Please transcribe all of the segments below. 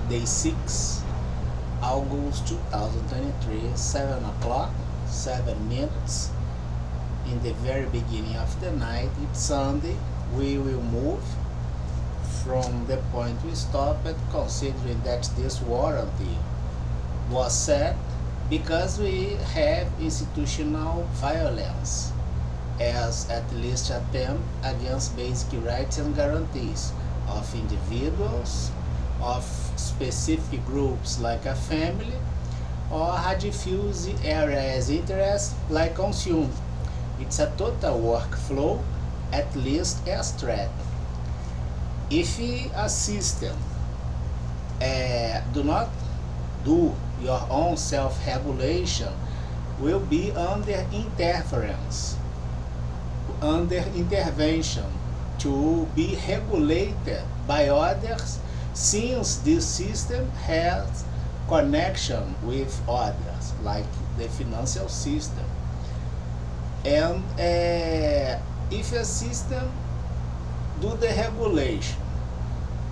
Day 6, August 2023, 7 o'clock, 7 minutes. In the very beginning of the night, it's Sunday. We will move from the point we stopped, considering that this warranty was set because we have institutional violence as at least attempt against basic rights and guarantees of individuals, of specific groups like a family, or a diffuse areas interest like consume. It's a total workflow, at least as threat. If a system do not do your own self-regulation, will be under interference, under intervention to be regulated by others, since this system has connection with others, like the financial system. And if a system do the regulation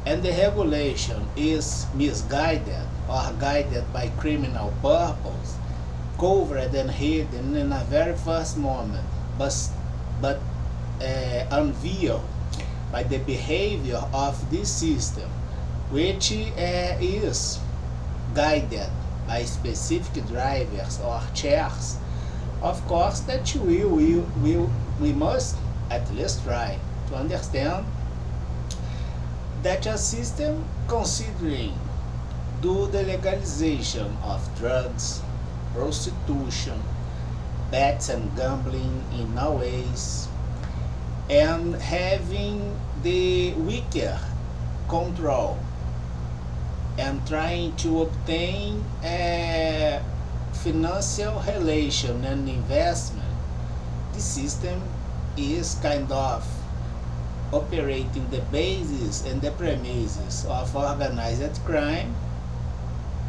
and the regulation is misguided or guided by criminal purpose, covered and hidden in a very first moment, but unveiled by the behavior of this system, which is guided by specific drivers or chairs, of course that we must at least try to understand that a system considering do the legalization of drugs, prostitution, bets and gambling in no ways, and having the weaker control and trying to obtain a financial relation and investment, the system is kind of operating the basis and the premises of organized crime,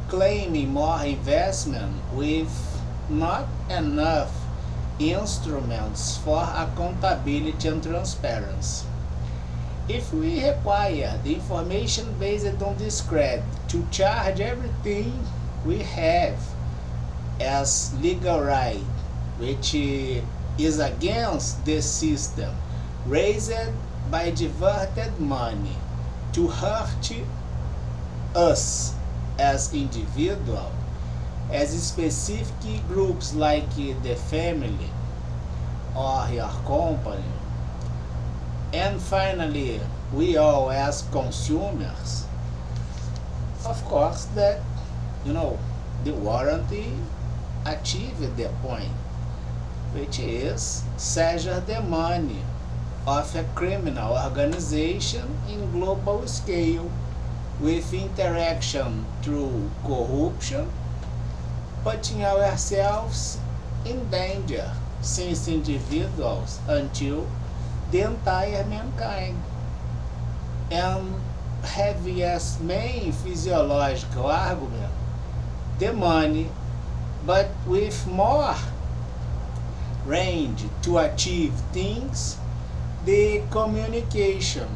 claiming more investment with not enough instruments for accountability and transparency. If we require the information based on this credit to charge everything we have as legal right, which is against the system, raised by diverted money to hurt us as individuals, as specific groups like the family or your company, and finally we all as consumers, of course that the warranty achieved the point, which is seizure the money of a criminal organization in global scale, with interaction through corruption, putting ourselves in danger since individuals until the entire mankind, and having as main physiological argument the money, but with more range to achieve things, the communication,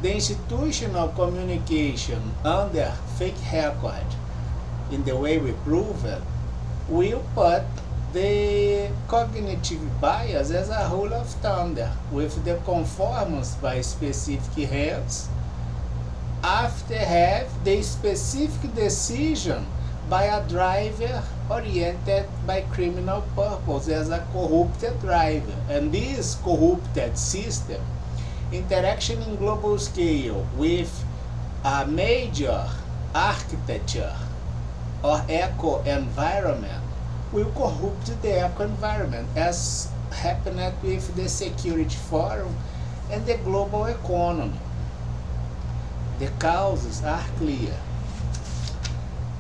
the institutional communication under fake record, in the way we prove it, will put the cognitive bias as a rule of thumb, with the conformance by specific heads after have the specific decision by a driver oriented by criminal purpose as a corrupted driver. And this corrupted system, interaction in global scale with a major architecture or eco-environment, will corrupt the eco-environment, as happened with the Security Forum and the global economy. The causes are clear,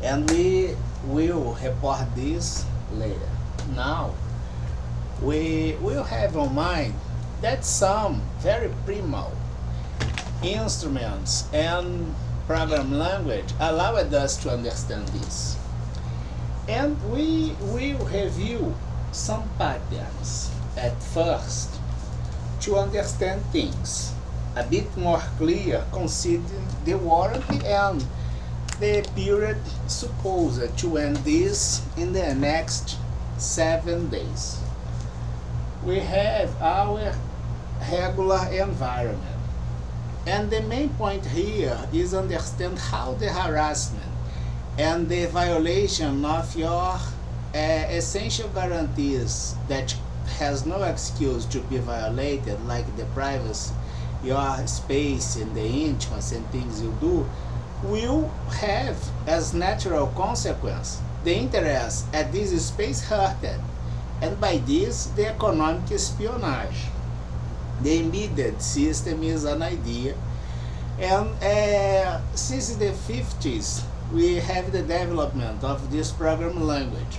and we will report this later. Now, we will have in mind that some very primal instruments and program language allowed us to understand this. And we will review some patterns at first to understand things a bit more clear, considering the warranty and the period supposed to end this in the next 7 days. We have our regular environment. And the main point here is understand how the harassment and the violation of your essential guarantees that has no excuse to be violated, like the privacy, your space and the intimacy and things you do, will have as natural consequence the interest at this space hurted, and by this the economic espionage. The embedded system is an idea, and since the 50s we have the development of this program language.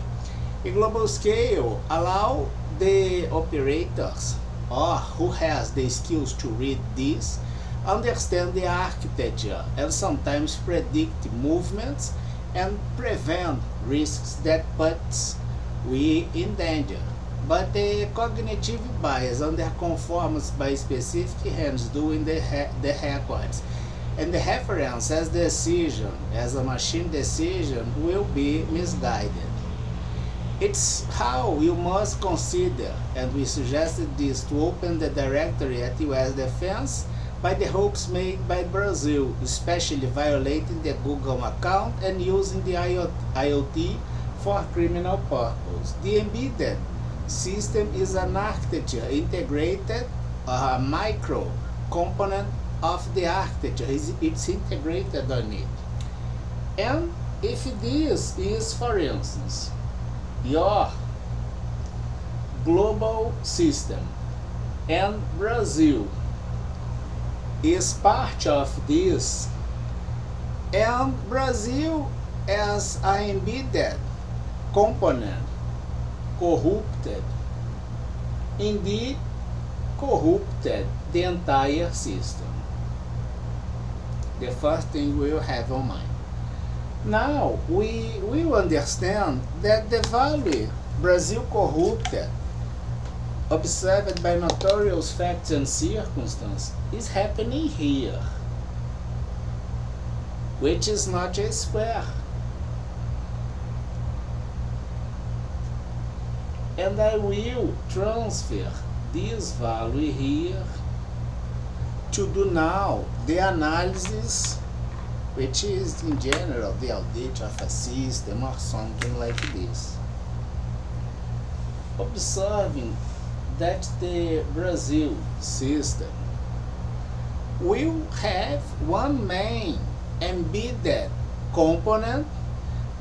A global scale allow the operators or who has the skills to read this, understand the architecture, and sometimes predict movements and prevent risks that puts we in danger. But the cognitive bias underconforms by specific hands doing the records, and the reference as decision, as a machine decision, will be misguided. It's how you must consider, and we suggested this, to open the directory at US Defense by the hoax made by Brazil, especially violating the Google account and using the IoT for criminal purpose. The embedded system is an architecture integrated, a micro component of the architecture. It's integrated on it. And if this is, for instance, your global system, and Brazil is part of this, and Brazil as an embedded component corrupted, indeed corrupted the entire system. The first thing we'll have on mind. Now we will understand that the value Brazil corrupted, observed by notorious facts and circumstances, is happening here, which is not a square. And I will transfer this value here to do now the analysis, which is in general the audit of a system or something like this. Observing that the Brazil system will have one main embedded component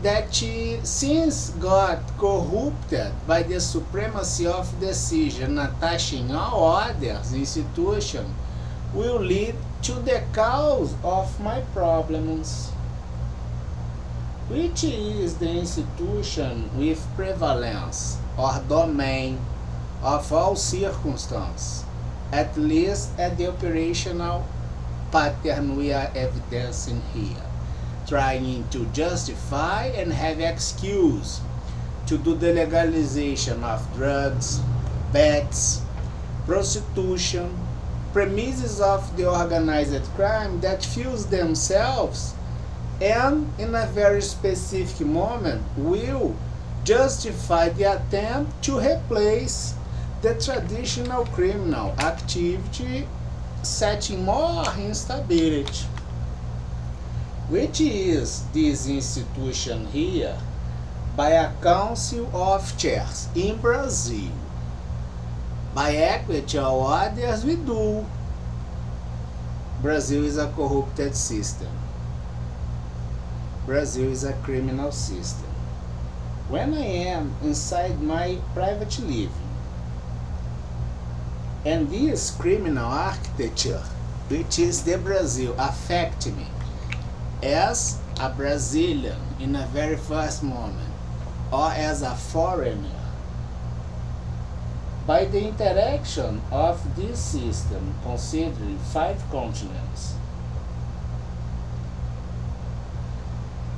that since got corrupted by the supremacy of decision attaching all others institutions, will lead to the cause of my problems, which is the institution with prevalence or domain of all circumstances, at least at the operational pattern we are evidencing here, trying to justify and have excuse to do the legalization of drugs, bets, prostitution, premises of the organized crime that fuse themselves and in a very specific moment will justify the attempt to replace the traditional criminal activity, setting more instability, which is this institution here by a council of chairs in Brazil. By equity or others we do. Brazil is a corrupted system. Brazil is a criminal system. When I am inside my private living, and this criminal architecture, which is the Brazil, affect me as a Brazilian in a very first moment, or as a foreigner, by the interaction of this system considering 5 continents,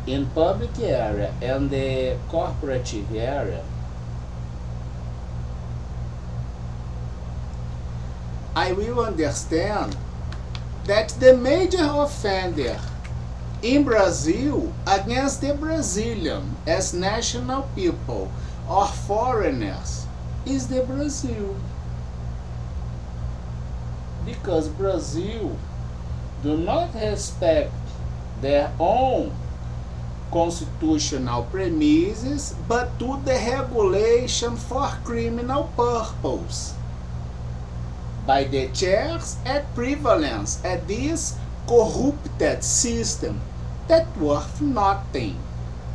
in public area and the corporative area, I will understand that the major offender in Brazil against the Brazilian as national people or foreigners is the Brazil. Because Brazil do not respect their own constitutional premises, but do the regulation for criminal purpose by the checks and prevalence at this corrupted system that worth nothing.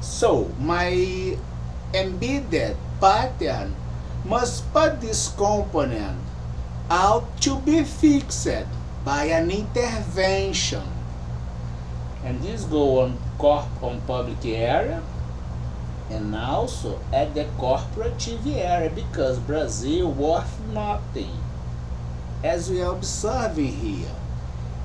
So my embedded pattern must put this component out to be fixed by an intervention. And this go on public area and also at the corporative area, because Brazil worth nothing, as we are observing here.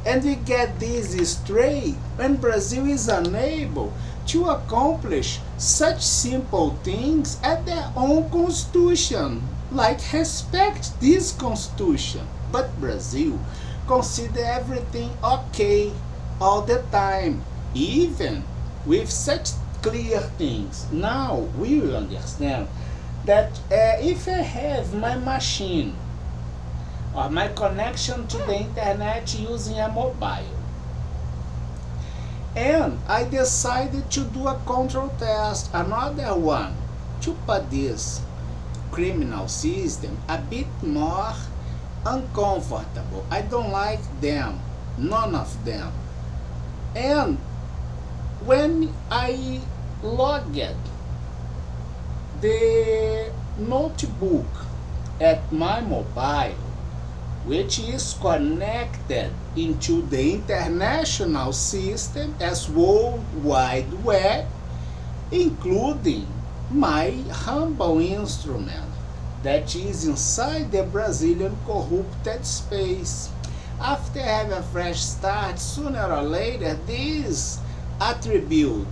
And we get this straight when Brazil is unable to accomplish such simple things at their own constitution, like respect this constitution. But Brazil consider everything okay all the time, even with such clear things. Now we will understand that if I have my machine or my connection to the internet using a mobile, and I decided to do a control test, another one, to put this criminal system a bit more uncomfortable. I don't like them, none of them. And when I logged the notebook at my mobile, which is connected into the international system as World Wide Web, including my humble instrument that is inside the Brazilian corrupted space. After having a fresh start, sooner or later, this attribute,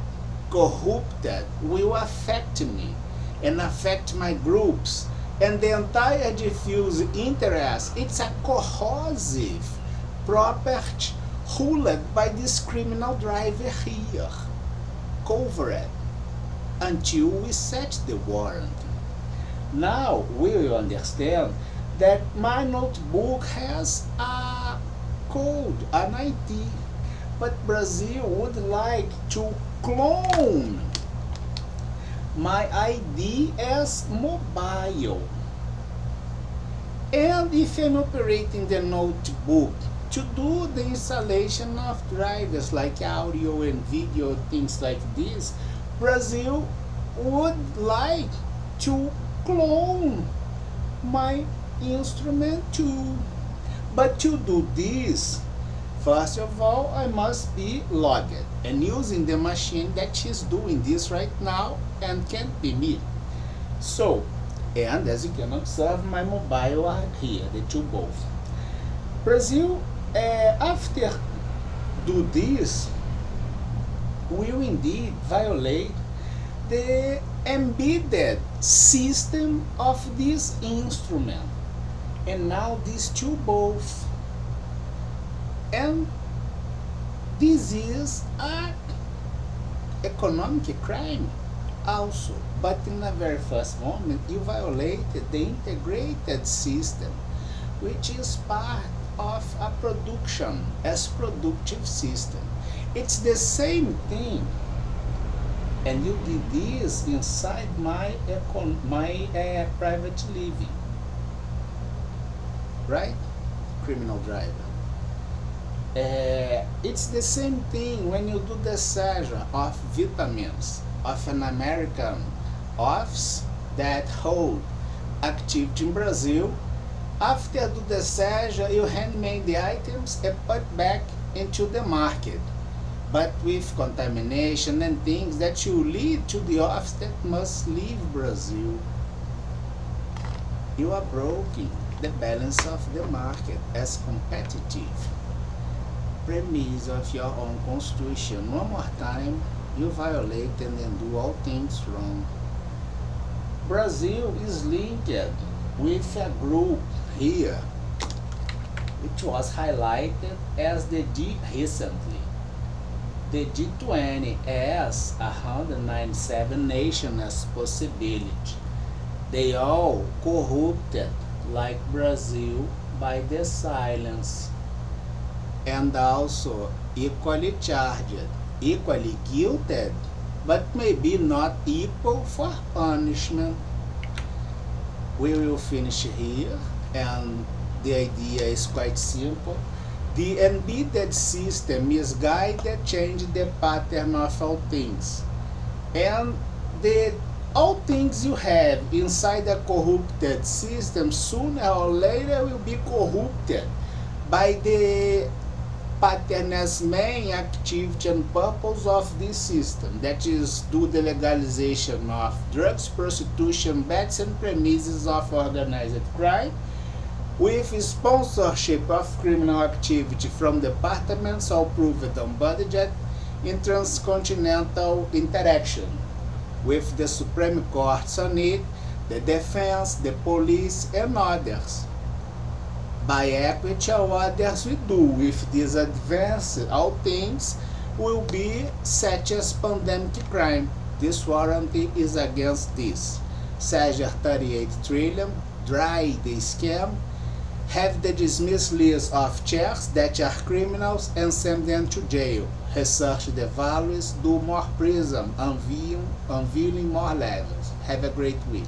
corrupted, will affect me and affect my groups and the entire diffuse interest. It's a corrosive property ruled by this criminal driver here, covered until we set the warrant. Now we will understand that my notebook has a code, an ID, but Brazil would like to clone my ID as mobile. And if I'm operating the notebook to do the installation of drivers like audio and video, things like this, Brazil would like to clone my instrument too. But to do this, first of all, I must be logged and using the machine that is doing this right now and can't be me. So, and as you can observe, my mobile are here, the two both. Brazil, after do this, will indeed violate the embedded system of this instrument. And now these two both. And this is an economic crime also. But in the very first moment, you violated the integrated system, which is part of a production as productive system. It's the same thing. And you did this inside my private living, right? Criminal driver. It's the same thing when you do the seizure of vitamins of an American office that hold activity in Brazil. After do the seizure, you handmade the items and put back into the market, but with contamination and things that you lead to the office that must leave Brazil. You are breaking the balance of the market as competitive premise of your own constitution. One more time, you violate and then do all things wrong. Brazil is linked with a group here, which was highlighted as the D recently. the G20 has 197 nations as possibility. They all corrupted, like Brazil, by the silence, and also equally charged, equally guilty, but maybe not equal for punishment. We will finish here, and the idea is quite simple. The embedded system is guided change the pattern of all things. And all things you have inside a corrupted system sooner or later will be corrupted by the pattern as main activity and purpose of this system, that is, do the legalization of drugs, prostitution, bets, and premises of organized crime, with sponsorship of criminal activity from departments all proved on budget in transcontinental interaction, with the Supreme Courts on it, the defense, the police, and others. By equity, all others we do. With this advance, all things will be such as pandemic crime. This warranty is against this. Seizure 38 trillion, dry the scam, have the dismissed list of checks that are criminals and send them to jail. Research the values, do more prison, unveiling more levels. Have a great week.